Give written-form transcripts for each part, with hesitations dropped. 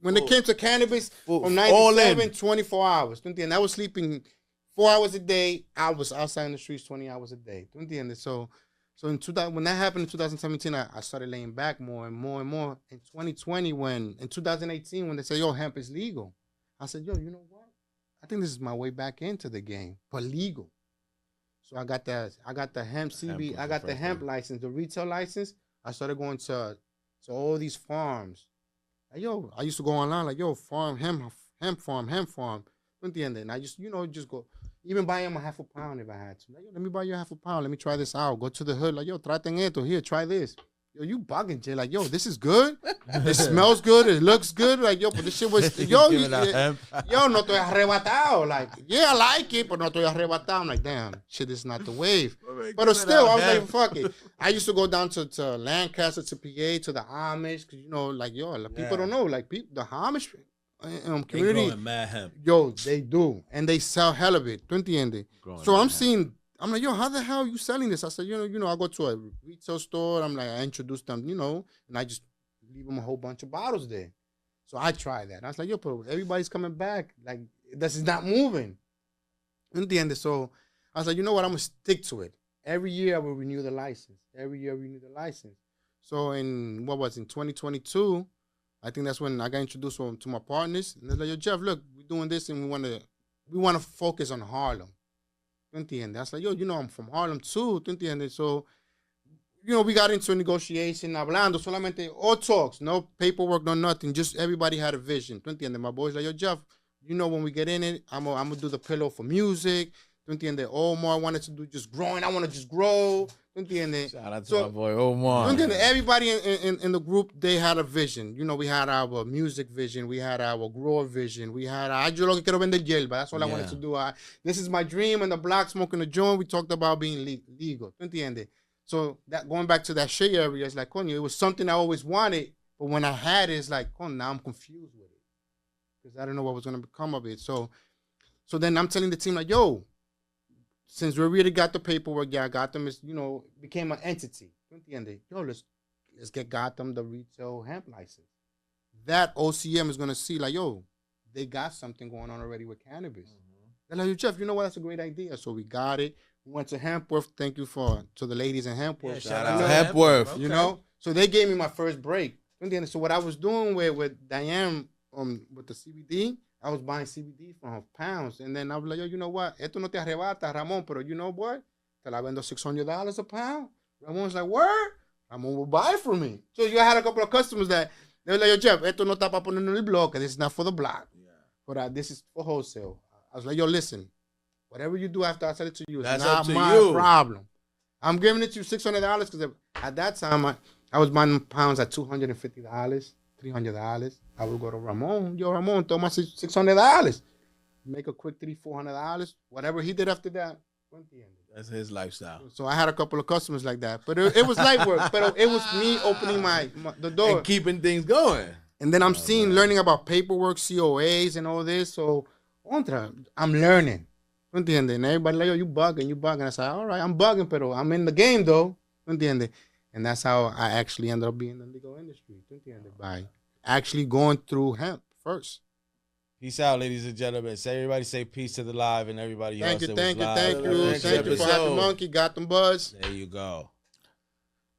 When it came to cannabis, from all 97, 24 hours. And I was sleeping 4 hours a day. I was outside in the streets 20 hours a day. So in 2000, when that happened in 2017, I started laying back more and more and more. In 2020, in 2018, when they said, yo, hemp is legal, I said, yo, you know what? I think this is my way back into the game, but legal. So I got the hemp CB, I got the hemp license, the retail license. I started going to all these farms. Like, yo, I used to go online like, yo, farm, hemp farm. And I just, just go, even buy him a half a pound if I had to. Like, yo, let me buy you a half a pound. Let me try this out. Go to the hood. Like, yo, traten esto. Here, try this. Yo, you bugging, Jay. Like, yo, this is good. It smells good. It looks good. Like, yo, but this shit was, yo, no estoy arrebatado. Like, yeah, I like it, but no estoy arrebatado. I'm like, damn, shit is not the wave. But still, I was like, fuck it. I used to go down to Lancaster, to PA, to the Amish, because, like, yo, people don't know. Like, the Amish community, they mad hemp. Yo, they do. And they sell hell of it. So I'm like, yo, how the hell are you selling this? I said, I go to a retail store. I'm like, I introduce them, and I just leave them a whole bunch of bottles there. So I tried that. I was like, yo, but everybody's coming back. Like, this is not moving. So I was like, you know what? I'm going to stick to it. Every year I will renew the license. So in 2022, I think that's when I got introduced to my partners. And they're like, yo, Jeff, look, we're doing this and we want to focus on Harlem. I was like, yo, I'm from Harlem too. So, we got into a negotiation, hablando, solamente, all talks, no paperwork, no nothing. Just everybody had a vision. My boys like, yo, Jeff, when we get in it, I'm going to do the pillow for music. Omar wanted to do just growing. I want to just grow. Shout out to my boy Omar. Everybody in the group, they had a vision. We had our music vision. We had our grower vision. We had yo lo que quiero vender hierba. That's all I wanted to do. This is my dream. And the block, smoking a joint, we talked about being legal. So that going back to that shea area, it's like, it was something I always wanted. But when I had it, it's like, now I'm confused with it. Because I don't know what was going to become of it. So then I'm telling the team, like, yo, since we really got the paperwork, Gotham is, became an entity. Yo, let's get Gotham the retail hemp license. That OCM is going to see, like, yo, they got something going on already with cannabis. They're like, yo, Jeff, you know what? That's a great idea. So we got it. We went to Hempworth. Thank you to the ladies in Hempworth. Shout out Hempworth. Okay. So they gave me my first break. So what I was doing with Diane with the CBD, I was buying CBD from her pounds. And then I was like, yo, you know what? Esto no te arrebata, Ramon, pero you know what? Te la vendo $600 a pound. Ramon's like, word? Ramon will buy from me. So you had a couple of customers that, they were like, yo, Jeff, esto no está para poner en el bloque. This is not for the block. Yeah. But this is for wholesale. I was like, yo, listen, whatever you do after I sell it to you, it's not my problem. I'm giving it to you $600 because at that time, I was buying pounds at $250, $300. I would go to Ramon. Yo, Ramon, throw my $600. Make a quick $300-$400. Whatever he did after that. That's his lifestyle. So I had a couple of customers like that. But it was light work. But it was me opening the door. And keeping things going. And then I'm learning about paperwork, COAs, and all this. So I'm learning. And everybody like, yo, you bugging. I said, all right, I'm bugging, but I'm in the game, though. And that's how I actually ended up being in the legal industry. By actually going through hemp first. Peace out, ladies and gentlemen. Everybody say peace to the live and everybody else. Thank you for Happy Monkey, Gotham Buzz. There you go.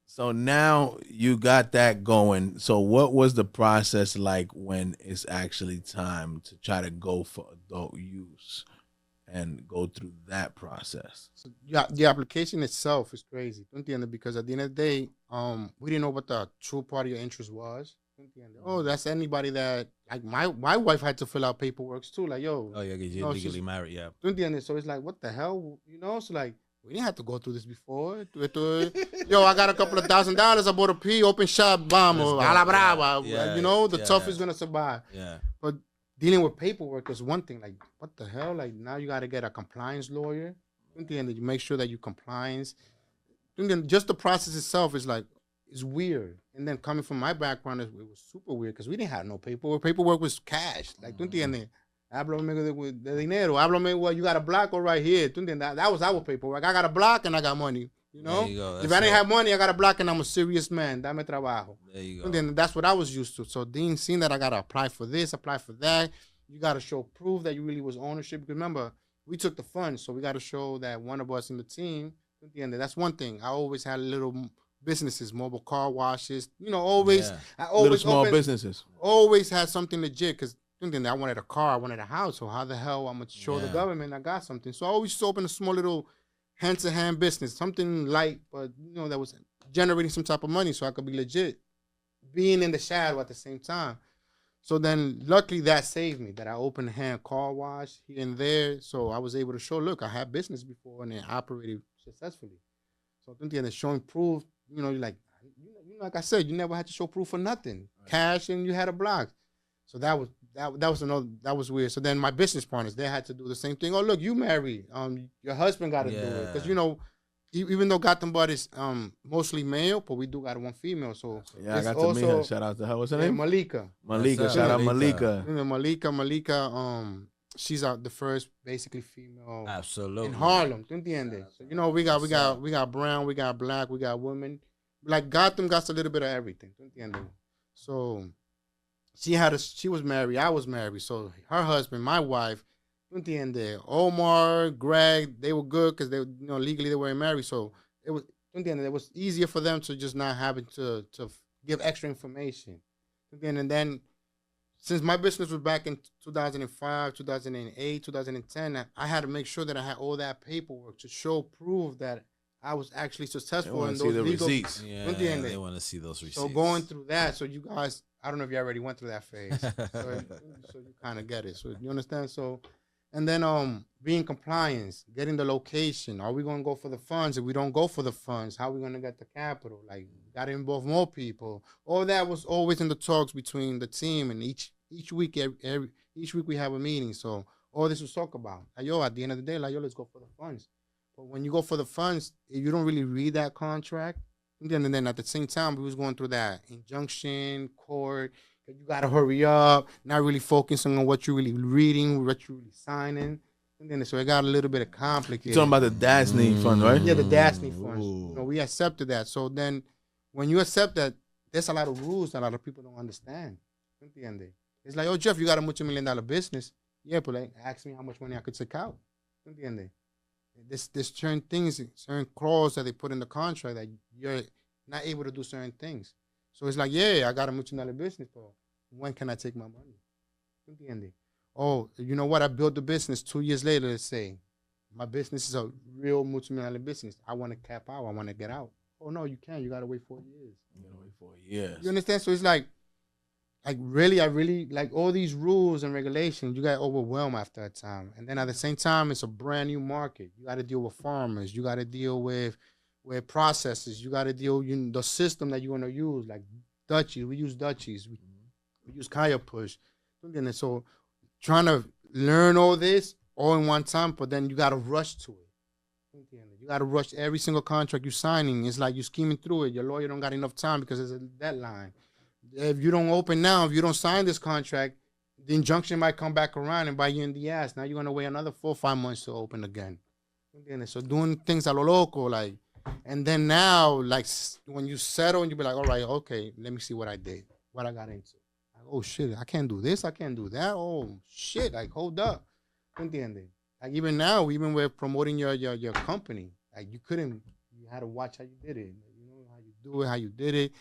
So now you got that going. So what was the process like when it's actually time to try to go for adult use and go through that process? So, the application itself is crazy. Because at the end of the day, we didn't know what the true party of interest was. Oh, that's anybody that, like, my wife had to fill out paperwork too. Like, yo. Oh, yeah, because you're legally married, yeah. So it's like, what the hell? So like, we didn't have to go through this before. Yo, I got a couple of $1,000. I bought a P, open shop, bomb, or a la brava. The tough is going to survive. Yeah. But dealing with paperwork is one thing. Like, what the hell? Like, now you got to get a compliance lawyer. You make sure that you compliance. Just the process itself is like, it's weird. And then coming from my background, it was super weird because we didn't have no paperwork. Paperwork was cash. Like, háblame de dinero. Háblame, well, you got a block right here. That was our paperwork. I got a block and I got money. You know, There you go. if I didn't have money, I got a block and I'm a serious man. Dame trabajo. There you go. And then that's what I was used to. So Dean seen that I gotta apply for this, apply for that. You gotta show proof that you really was ownership. Because remember, we took the funds, so we gotta show that one of us in the team. At the end, that's one thing. I always had little businesses, mobile car washes. You know, always. Yeah. I always Little small businesses. always had something legit. Because I wanted a car, I wanted a house. So how the hell I'm gonna show the Yeah. government I got something? So I always used to open a small little hand-to-hand business, something light, but that was generating some type of money, so I could be legit, being in the shadow at the same time. So then, luckily, that saved me. That I opened a hand car wash here and there, so I was able to show, look, I had business before and it operated successfully. So then, showing proof, you're like, like I said, you never had to show proof for nothing, right. Cash, and you had a block. So that was weird. So then my business partners, they had to do the same thing. Oh, look, you married. Your husband got to do it. Because, even though Gotham Bud is mostly male, but we do got one female. So yeah, I got to meet her. Shout out to her. What's her name? Malika. Shout out Malika. Malika, she's the first basically female absolutely in Harlem. ¿Tú entiendes? So, we got brown, we got black, we got women. Like Gotham got a little bit of everything. ¿Tú entiendes? So she was married, I was married. So her husband, my wife, Omar, Greg, they were good because they, legally they weren't married. So it was easier for them to just not having to give extra information. And then since my business was back in 2005, 2008, 2010, I had to make sure that I had all that paperwork to show proof that I was actually successful in those legal receipts. Yeah, they want to see those receipts. So going through that, so you guys, I don't know if you already went through that phase. so you kind of get it. So you understand? So, and then being compliance, getting the location. Are we going to go for the funds? If we don't go for the funds, how are we going to get the capital? Like, got to involve more people. All that was always in the talks between the team, and each week, each week we have a meeting. So all this was talked about. Like, at the end of the day, let's go for the funds. But when you go for the funds, if you don't really read that contract, and then at the same time, we was going through that injunction, court. You got to hurry up, not really focusing on what you're really reading, what you're really signing. And then so it got a little bit complicated. You're talking about the Dasney fund, right? Yeah, the Dasney funds. We accepted that. So then when you accept that, there's a lot of rules that a lot of people don't understand. It's like, oh, Jeff, you got a multi-million-dollar business. Yeah, but ask me how much money I could take out. There's certain things, certain clauses that they put in the contract that you're not able to do certain things. So it's like, yeah, I got a multi-million-dollar business, but when can I take my money? Oh, you know what? I built the business 2 years later, let's say. My business is a real multi-million-dollar business. I want to cap out. I want to get out. Oh, no, you can't. You got to wait 4 years. You understand? So it's like really, I really, like all these rules and regulations, you got overwhelmed after a time. And then at the same time, it's a brand new market. You got to deal with farmers. You got to deal with processes. You got to deal with the system that you want to use, like Dutchies. We use Dutchies. We use Kaya Push. And so trying to learn all this all in one time, but then you got to rush to it. You got to rush every single contract you're signing. It's like you're scheming through it. Your lawyer don't got enough time because there's a deadline. If you don't open now, if you don't sign this contract, the injunction might come back around and bite you in the ass. Now you're going to wait another 4 or 5 months to open again. So doing things a lo loco, like, and then now, like, when you settle and you be like, all right, okay, let me see what I did, what I got into. Like, oh, shit, I can't do this, I can't do that. Oh, shit, like, hold up. Like, even now, even with promoting your company, like, you had to watch how you did it. You know, how you do it, how you did it.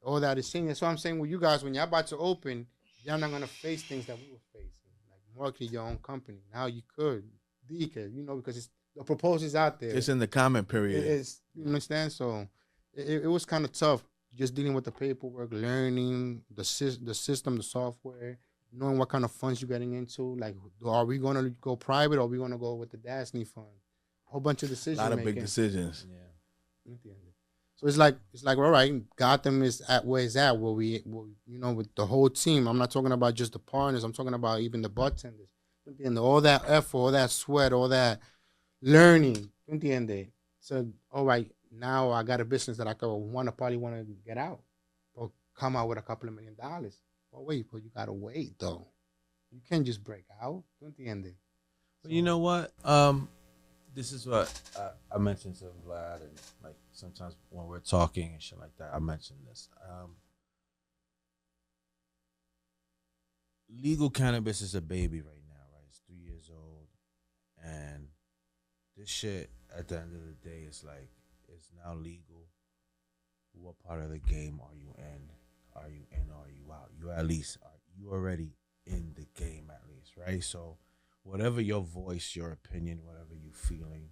All that is saying. That's what I'm saying with you guys. When y'all about to open, y'all not gonna face things that we were facing, like marketing your own company. Now you could, because it's the proposal's out there. It's in the comment period. It is, you understand? So it was kind of tough, just dealing with the paperwork, learning the system, the software, knowing what kind of funds you're getting into. Like, are we gonna go private, or are we gonna go with the Dasney fund? A whole bunch of decisions. A lot of big decisions. Yeah. So it's like all right, Gotham is at where it's at, where we with the whole team. I'm not talking about just the partners. I'm talking about even the bartenders. And all that effort, all that sweat, all that learning. So all right, now I got a business that I probably want to get out or come out with a couple of $1 million. But wait, you gotta wait though. You can't just break out. But you know what? this is what I mentioned to Vlad, and like sometimes when we're talking and shit like that, I mentioned this. Legal cannabis is a baby right now, right? It's 3 years old, and this shit at the end of the day is like it's now legal. What part of the game are you in? Are you in or are you out? You at least you already in the game at least, right? So whatever your voice, your opinion, whatever you feeling,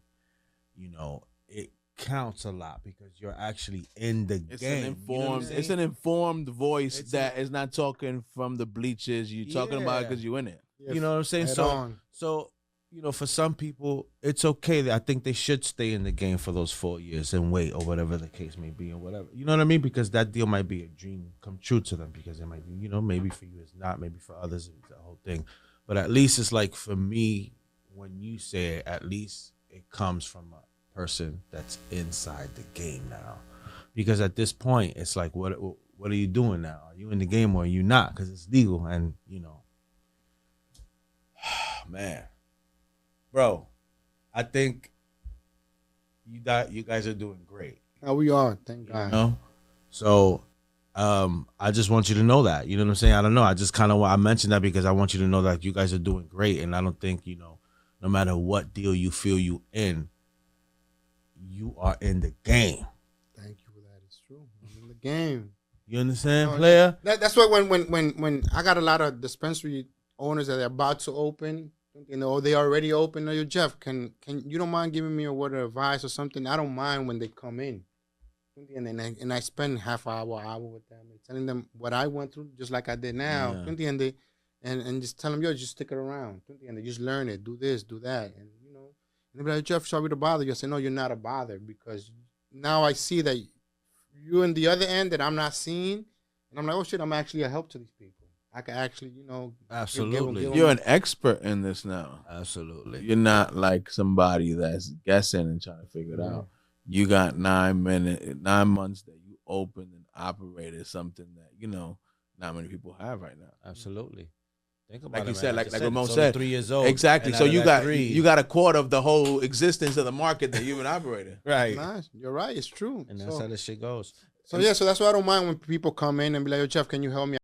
you know, it counts a lot because you're actually in the game. It's an informed voice that is not talking from the bleachers. You talking about it because you in it. You know what I'm saying? So you know, for some people, it's okay. I think they should stay in the game for those 4 years and wait, or whatever the case may be, or whatever. You know what I mean? Because that deal might be a dream come true to them. Because it might be, you know, maybe for you it's not, maybe for others it's the whole thing. But at least it's like for me, when you say it, at least it comes from a person that's inside the game now. Because at this point, it's like, what are you doing now? Are you in the game or are you not? Because it's legal, and you know, man. Bro, I think you guys are doing great. Oh, we are, thank God. You know? So, I just want you to know that. You know what I'm saying? I don't know. I just kind of I mentioned that because I want you to know that you guys are doing great, and I don't think, you know, no matter what deal you feel you are in the game. Thank you for that. It's true. I'm in the game. You understand, player? That's why when I got a lot of dispensary owners that are about to open. You know, they already open. Yo, Jeff, can you don't mind giving me a word of advice or something? I don't mind when they come in, and I spend half hour with them, telling them what I went through, just like I did now. Yeah. And just tell them, yo, just stick it around. And they just learn it, do this, do that, and you know, and they be like, Jeff, sorry to bother you. I say, no, you're not a bother because now I see that you're in the other end that I'm not seeing, and I'm like, oh shit, I'm actually a help to these people. I can actually, you know, absolutely. You're an expert in this now. Absolutely. You're not like somebody that's guessing and trying to figure it out. You got 9 months that you opened and operated something that, you know, not many people have right now. Absolutely. Think about like it, you said, like Ramon said, 3 years old. Exactly. So you got a quarter of the whole existence of the market that you've been operating. Right. Nice. You're right. It's true. And that's how this shit goes. So yeah, so that's why I don't mind when people come in and be like, yo, Jeff, can you help me